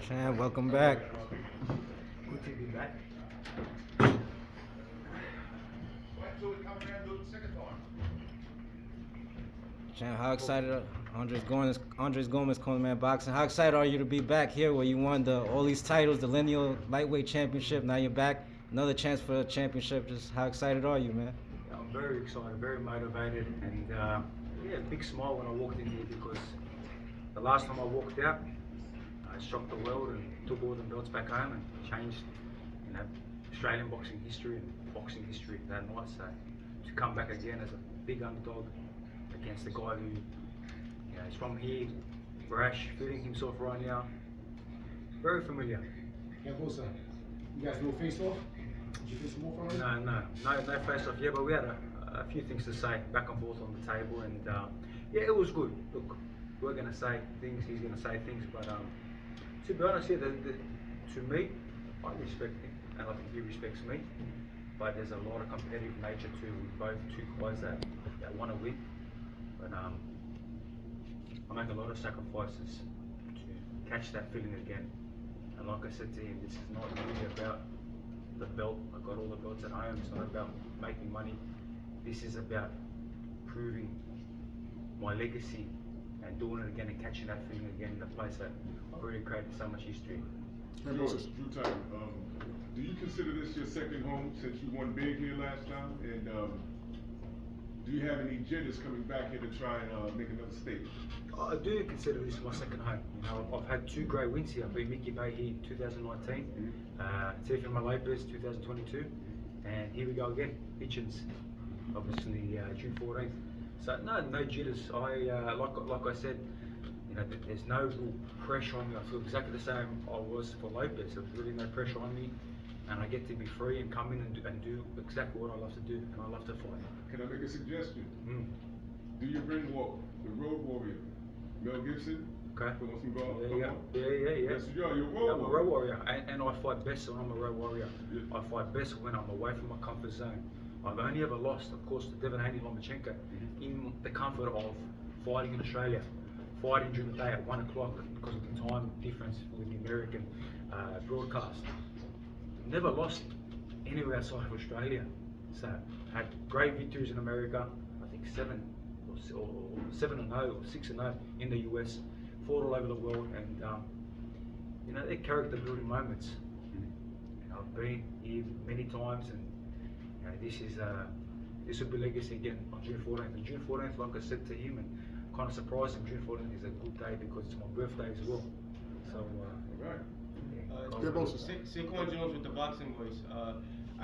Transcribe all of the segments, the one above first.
Chan, welcome back. Good to be back. Chan, how excited Andres Gomez coming man boxing. How excited are you to be back here where you won all these titles, the lineal lightweight championship? Now you're back, another chance for the championship. Just how excited are you, man? Yeah, I'm very excited, very motivated, and yeah, big smile when I walked in here because the last time I walked out, I shocked the world and took all the belts back home and changed, Australian boxing history and boxing history that night. So to come back again as a big underdog against a guy who, is from here, brash, feeling himself right now, very familiar. Kambosos, you guys do a face-off? Did you face him off already? No face-off yet, but we had a few things to say back and forth on the table, and yeah, it was good. Look, we're going to say things, he's going to say things, but to be honest, yeah, to me, I respect him, and I think he respects me, but there's a lot of competitive nature to both two guys that want to win, but I make a lot of sacrifices to catch that feeling again, and like I said to him, this is not really about the belt. I've got all the belts at home. It's not about making money. This is about proving my legacy and doing it again and catching that feeling again in the place that I've already created so much history. George, Drew Title, do you consider this your second home since you won big here last time? And do you have any jitters coming back here to try and make another statement? I do consider this my second home. I've had two great wins here. I beat Mickey Bay here 2019, Teofimo Lopez 2022, and here we go again, Hitchins, obviously June 14th. So no jitters. Like I said, there's no real pressure on me. I feel exactly the same I was for Lopez. There's really no pressure on me, and I get to be free and come in and do exactly what I love to do, and I love to fight. Can I make a suggestion? Do your ring walk, the Road Warrior, Mel Gibson. Okay. Yeah. Yes, you're a I'm a road warrior, and I fight best when I'm a road warrior. Yeah. I fight best when I'm away from my comfort zone. I've only ever lost, of course, to Devin Haney Lomachenko in the comfort of fighting in Australia, fighting during the day at 1 o'clock because of the time difference with the American broadcast. Never lost anywhere outside of Australia. So had great victories in America. I think 7 or 7-0 or 6-0 in the US. Fought all over the world, and they're character building moments. I've been here many times, and this will be legacy again on June 14th. And June 14th, like I said to him, and kind of surprised him, June 14th is a good day because it's my birthday as well. So, Saquon Jones with the Boxing Voice. I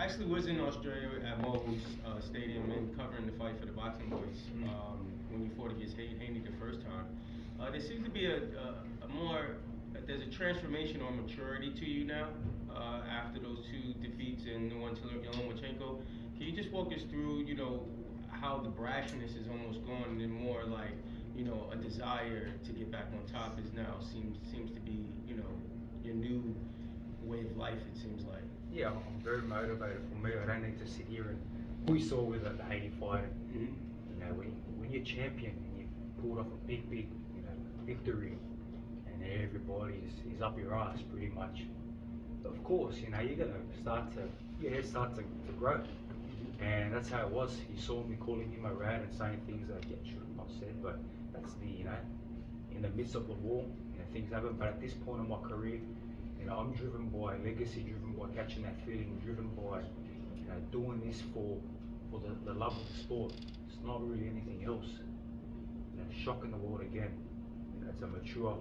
actually was in Australia at Moguls Stadium and covering the fight for the Boxing Voice when you fought against Haney the first time. There seems to be there's a transformation or maturity to you now after those two defeats and the one to Lomachenko. Can you just walk us through, how the brashness is almost gone and more like, a desire to get back on top is now seems to be, your new way of life, it seems like. Yeah, I'm very motivated. For me, I don't need to sit here and we saw with the Haney fight. When you're champion and you pulled off a big, victory, and everybody is up your ass pretty much. Of course, you're gonna start to grow, and that's how it was. He saw me calling him a rat and saying things that should have not said, but that's in the midst of the war, things happen. But at this point in my career, I'm driven by legacy, driven by catching that feeling, driven by doing this for the love of the sport. It's not really anything else. Shocking the world again. It's a mature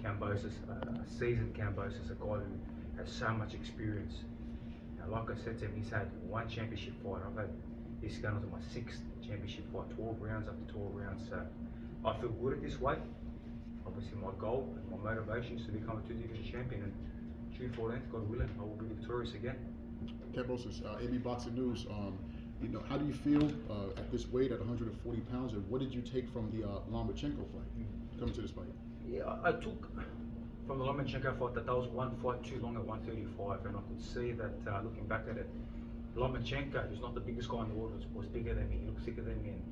Kambosos, a seasoned Kambosos, a guy who has so much experience. Like I said to him, he's had one championship fight. I've had this going on to my 6th championship fight, 12 rounds after 12 rounds. So I feel good at this weight. Obviously, my goal and my motivation is to become a 2-division champion. And June 14th, God willing, I will be victorious again. Kambosos, AB Boxing News. How do you feel at this weight at 140 pounds, and what did you take from the Lomachenko fight coming to this fight? Yeah, I took from the Lomachenko fight that was one fight too long at 135, and I could see that looking back at it, Lomachenko, who's not the biggest guy in the world, was bigger than me. He looked thicker than me, and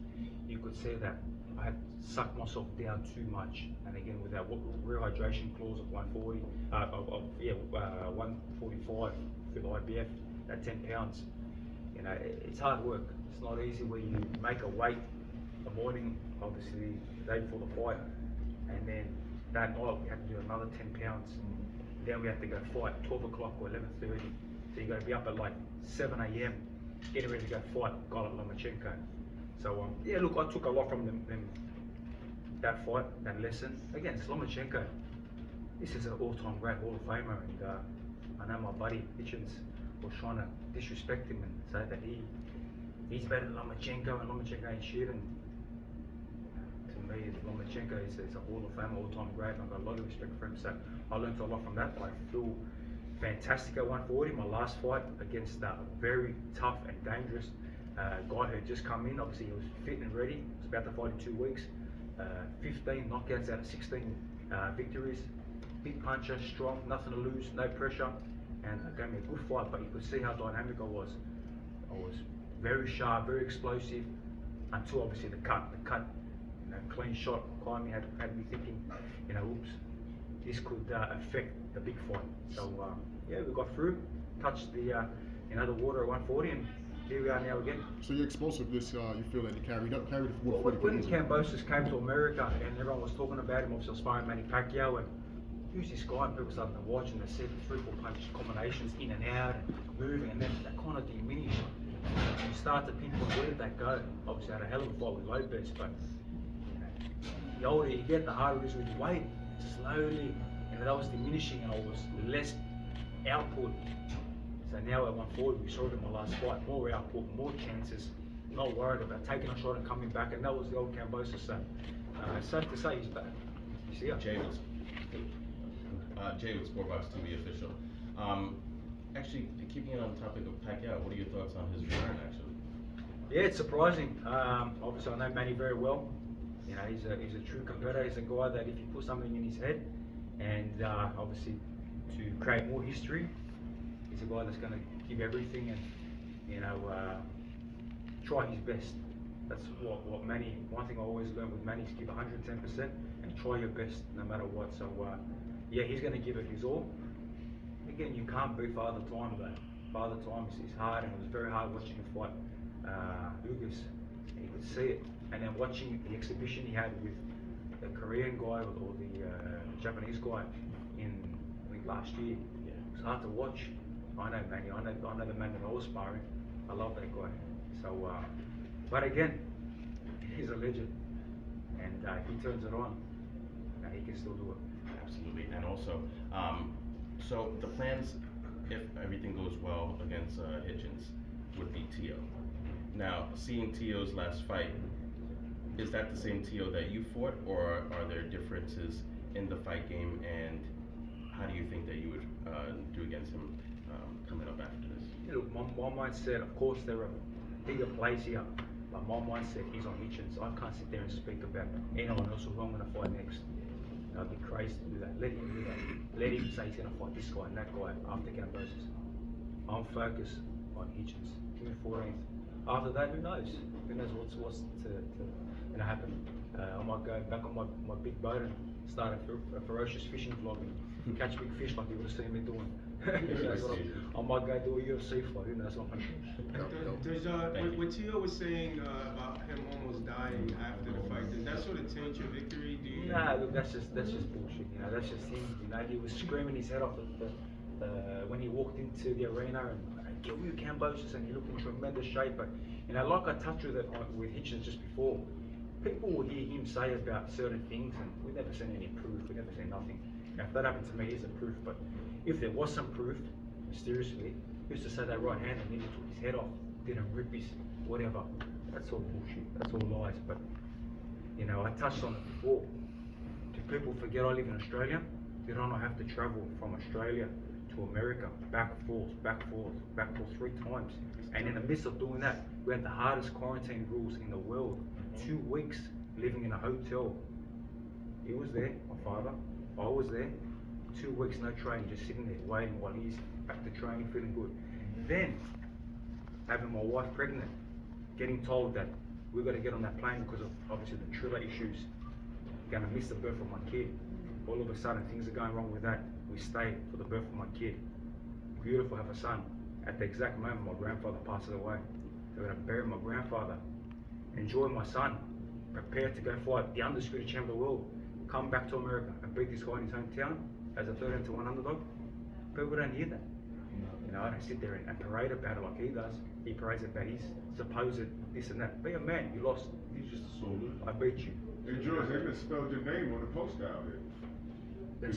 you could see that I had sucked myself down too much, and again with that rehydration clause of 140, 145 for the IBF at 10 pounds. You know, it's hard work. It's not easy where you make a weight the morning, obviously the day before the fight, and then that night we have to do another 10 pounds. Then we have to go fight 12 o'clock or 11:30. So you got to be up at like 7 a.m. getting ready to go fight a guy like Lomachenko. So yeah, look, I took a lot from them that fight, that lesson. Again, it's Lomachenko. This is an all-time great Hall of Famer, and I know my buddy Hitchins was trying to disrespect him and say that he's better than Lomachenko and Lomachenko ain't shit. And to me, Lomachenko is a Hall of Famer, all-time great, and I've got a lot of respect for him. So I learned a lot from that. I feel fantastic at 140. My last fight against a very tough and dangerous guy who had just come in. Obviously, he was fit and ready. He was about to fight in 2 weeks. 15 knockouts out of 16 victories. Big puncher, strong, nothing to lose, no pressure, and gave me a good fight. But you could see how dynamic I was. I was very sharp, very explosive, until obviously the cut, you know, clean shot. Climbing had me thinking, you know, oops, this could affect the big fight. So yeah, we got through, touched the the water at 140, and here we are now again. So your explosiveness, you feel that you carried the Well, 140 when kilos. Kambosos came to America and everyone was talking about him, obviously I was sparring Manny Pacquiao, and who's this guy? And people started to watch and they said 3-4 punch combinations in and out and moving, and then that kind of diminished. You start to pinpoint where did that go. Obviously I had a hell of a fight with Lopez, but you know, the older you get, the harder it is with your weight. Slowly, that was diminishing, and I was less output. So now at 140, we saw it in my last fight, more output, more chances, not worried about taking a shot and coming back, and that was the old Kambosos. So safe to say he's back. You see Jay with Sportbox TV official. Actually, keeping it on the topic of Pacquiao, what are your thoughts on his return? Actually, yeah, it's surprising. Obviously, I know Manny very well. You know, he's a true competitor. He's a guy that if you put something in his head, and obviously to create more history, he's a guy that's going to give everything and try his best. That's what Manny. One thing I always learned with Manny is give 110% and try your best no matter what. So yeah, he's going to give it his all. Again, you can't beat Father Time though. Father Time is hard, and it was very hard watching him fight Ugas. You could see it, and then watching the exhibition he had with the Korean guy or the Japanese guy in I think last year. Yeah. It was hard to watch. I know Manny. I know the man that I was sparring. I love that guy. So, but again, he's a legend, and if he turns it on, he can still do it. absolutely. And also, so the plans, if everything goes well against Hitchins, would be Teo. Now, seeing Teo's last fight, is that the same Teo that you fought, or are there differences in the fight game, and how do you think that you would do against him coming up after this? Yeah, look, my mindset, of course, there are bigger plays here, but my mindset is on Hitchins. I can't sit there and speak about anyone else who I'm going to fight next. I'd be crazy to do that. Let him do that. Let him say he's going to fight this guy and that guy after Kambosos. I'm focused on Hitchins. June 14th. After that, who knows? Who knows what's to happen? I might go back on my big boat and start a ferocious fishing vlog and catch big fish like you would have seen me doing. I might go do a UFC fight. Who knows what I'm Does what Teo was saying about him almost dying after the fight, does that sort of taint your victory? Do you? Nah, look, that's just bullshit. You know, that's just him. You know, he was screaming his head off when he walked into the arena and get you Kambosos, and he looked in tremendous shape. But you know, like I touched with Hitchins just before, people will hear him say about certain things, and we've never seen any proof. We've never seen nothing. Now, if that happened to me, here's the proof. But if there was some proof, mysteriously, who's to say that right hand and nearly took his head off, didn't rip his whatever? That's all bullshit. That's all lies. But you know, I touched on it before. Do people forget I live in Australia? Did I not have to travel from Australia to America, back and forth 3 times? And in the midst of doing that, we had the hardest quarantine rules in the world. 2 weeks living in a hotel. He was there, my father. I was there. 2 weeks, no training, just sitting there waiting while he's back to training, feeling good. Then having my wife pregnant, getting told that we got to get on that plane because of obviously the triller issues. Gonna miss the birth of my kid. All of a sudden things are going wrong with that. We stay for the birth of my kid. Beautiful, have a son. At the exact moment my grandfather passes away. They're gonna bury my grandfather. Enjoy my son. Prepare to go fight the undisputed champion of the world. Come back to America and beat this guy in his hometown as a 13-1 underdog. People don't hear that. You know, I don't sit there and parade about it like he does. He parades about his supposed this and that. Be a man, you lost. He's just a soldier. I beat you. Hey George, they misspelled your name on the post out here. They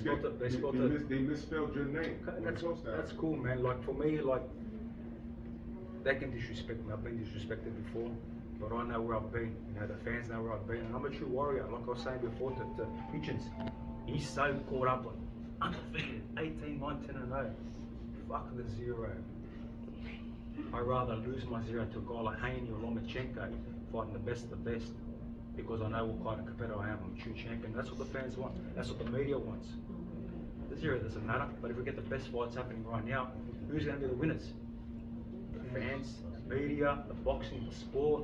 misspelled your name on the post out. That's cool, man. Like for me, like they can disrespect me. I've been disrespected before, but I know where I've been. You know, the fans know where I've been, and I'm a true warrior. Like I was saying before to Hitchins, he's so caught up on undefeated, 18, 19 and 0. Fuck the zero. I'd rather lose my zero to a guy like Haney or Lomachenko fighting the best of the best, because I know what kind of competitor I am. I'm a true champion. That's what the fans want. That's what the media wants. The zero doesn't matter, but if we get the best fights happening right now, who's going to be the winners? The fans, the media, the boxing, the sport,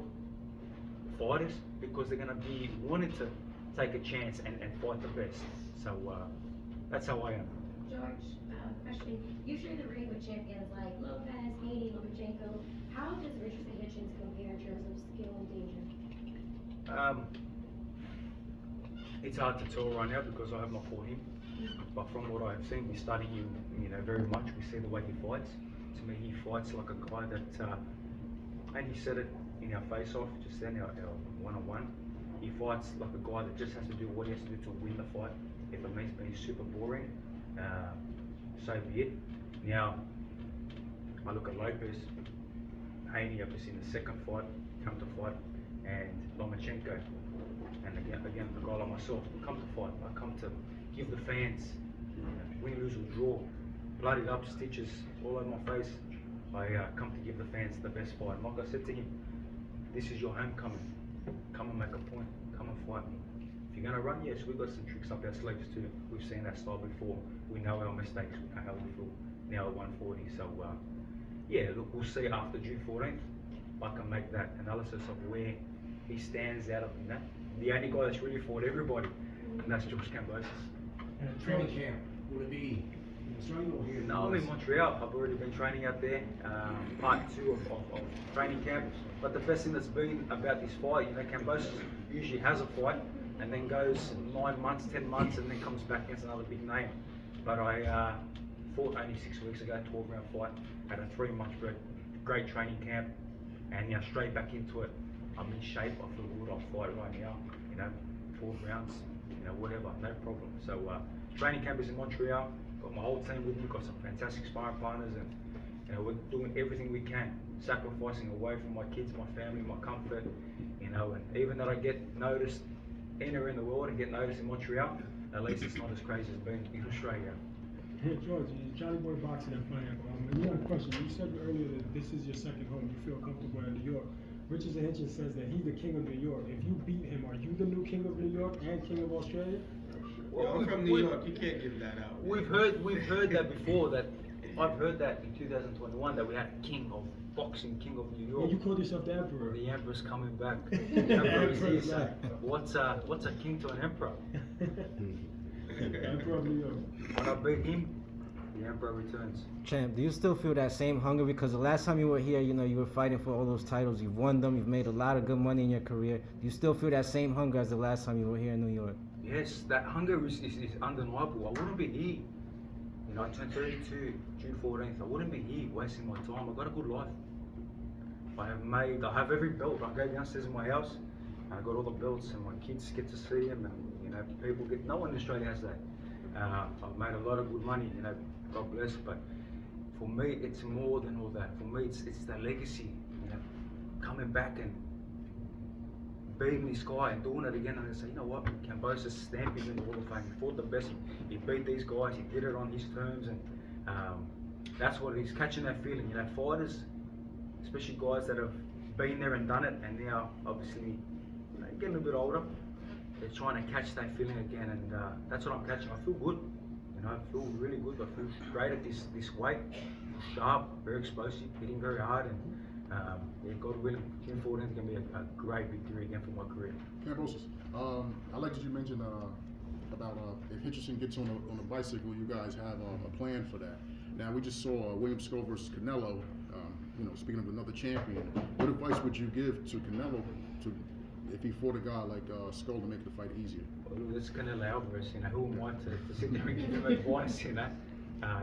the fighters, because they're going to be wanting to take a chance and fight the best. So that's how I am. George, question. You share the ring with champions like Lopez, Haney, Lomachenko. How does Richardson Hitchins compare in terms of skill and danger? It's hard to tell right now because I have not fought him. But from what I've seen, we study him, you know, very much. We see the way he fights. To me, he fights like a guy that, and he said it in our face-off just then, our one-on-one. He fights like a guy that just has to do what he has to do to win the fight. If it means being super boring, so be it. Now, I look at Lopez, Haney, I've just seen the second fight, come to fight, and Lomachenko. And again, a guy like myself, I come to fight. I come to give the fans, win, lose or draw, bloodied up, stitches all over my face. I come to give the fans the best fight. And like I said to him, this is your homecoming. Come and make a point. Come and fight me. If you're going to run, yes, we've got some tricks up our sleeves too. We've seen that style before. We know our mistakes. We know how we feel now at 140. So, yeah, look, we'll see after June 14th. I can make that analysis of where he stands out of that. The only guy that's really fought everybody, and that's George Kambosos. And a training camp, will it be in Australia or here? No, I'm in Montreal. I've already been training out there, part 2 of training camp. But the best thing that's been about this fight, you know, Kambosos usually has a fight and then goes 9 months, 10 months, and then comes back against another big name. But I fought only 6 weeks ago, 12-round fight, had a 3-month great training camp, and now straight back into it. I'm in shape. I feel good. I'll fight right now. You know, 12 rounds. You know, whatever, no problem. So training camp is in Montreal. Got my whole team with me. Got some fantastic sparring partners, and you know, we're doing everything we can, sacrificing away from my kids, my family, my comfort. You know, and even that I get noticed anywhere in the world and get noticed in Montreal, at least it's not as crazy as being in Australia. Hey George, Johnny Boy Boxing and Fire. You had a question. You said earlier that this is your second home. You feel comfortable in New York. Richardson Hitchins says that he's the king of New York. If you beat him, are you the new king of New York and king of Australia? Well, I'm from New York. You can't give that out. We've heard that before. That I've heard that in 2021 that we had a king of boxing, king of New York. Yeah, you called yourself the emperor. The emperor's coming back. The emperor is here. So what's a king to an emperor? Emperor of New York. When I beat him, the emperor returns. Champ, do you still feel that same hunger? Because the last time you were here, you know, you were fighting for all those titles. You've won them. You've made a lot of good money in your career. Do you still feel that same hunger as the last time you were here in New York? Yes, that hunger is undeniable. I wouldn't be here. You know, I turned 32 June 14th. I wouldn't be here wasting my time. I've got a good life. I have every belt. I go downstairs in my house and I got all the belts, and my kids get to see them, and you know, people get. No one in Australia has that. I've made a lot of good money. You know, God bless. But for me, it's more than all that. For me, it's the legacy. You know, coming back and beating this guy and doing it again, and I say, you know what, Kambosos stamped him in the Hall of Fame. He fought the best. He beat these guys. He did it on his terms, and that's what it is. Catching that feeling. You know, fighters, especially guys that have been there and done it, and now obviously, you know, getting a bit older, they're trying to catch that feeling again, and that's what I'm catching. I feel good. You know, I feel really good. I feel great at this weight. Sharp, very explosive, hitting very hard, and Yeah, God willing, June 14th is going to be a great victory again for my career. Kambosos, I like that you mentioned about if Hitchison gets on a bicycle, you guys have a plan for that. Now we just saw William Skull versus Canelo. Speaking of another champion, what advice would you give to Canelo if he fought a guy like Skull to make the fight easier? Well, look, it's Canelo Alvarez, who am I to sit there and give him advice,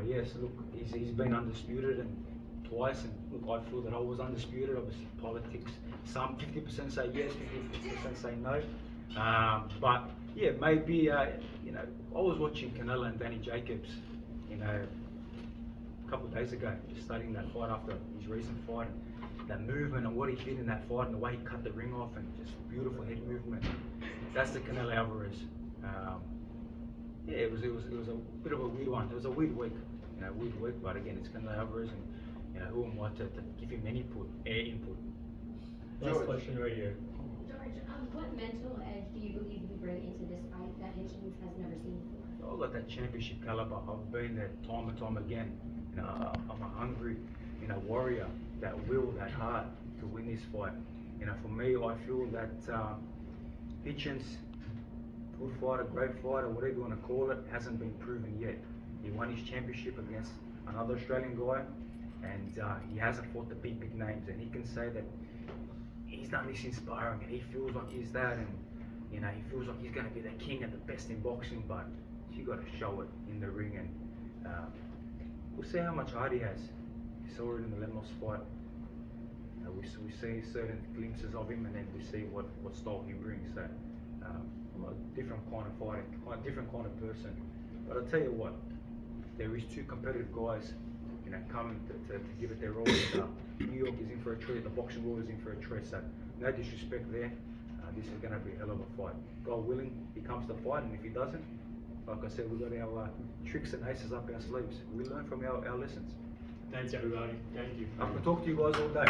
Yes, look, he's been undisputed and twice, and look, I feel that I was undisputed. Obviously, politics, some 50% say yes, 50% say no. But yeah, maybe, I was watching Canelo and Danny Jacobs, a couple of days ago, just studying that fight after his recent fight, and that movement and what he did in that fight and the way he cut the ring off and just beautiful head movement. That's the Canelo Alvarez. Yeah, it was a bit of a weird one. It was a weird week, but again, it's Canelo Alvarez, and who am I to give him any input. Last question right here. George, what mental edge do you believe you bring into this fight that Hitchins has never seen before? I've got that championship caliber. I've been there time and time again. I'm a hungry, warrior. That will, that heart to win this fight. For me, I feel that Hitchins, good fighter, great fighter, whatever you want to call it, hasn't been proven yet. He won his championship against another Australian guy, and he hasn't fought the big names. And he can say that he's done this in sparring, and he feels like he's that, and he feels like he's going to be the king and the best in boxing. But you got to show it in the ring, and we'll see how much heart he has. We saw it in the Lemos fight. We see certain glimpses of him, and then we see what style he brings. So I'm a different kind of fighter, different kind of person. But I'll tell you what, there is two competitive guys, coming to give it their all. New York is in for a treat. The boxing world is in for a treat. So no disrespect there. This is going to be a hell of a fight. God willing, he comes to fight, and if he doesn't, like I said, we've got our tricks and aces up our sleeves. We learn from our lessons. Thanks, everybody. Thank you. I can talk to you guys all day.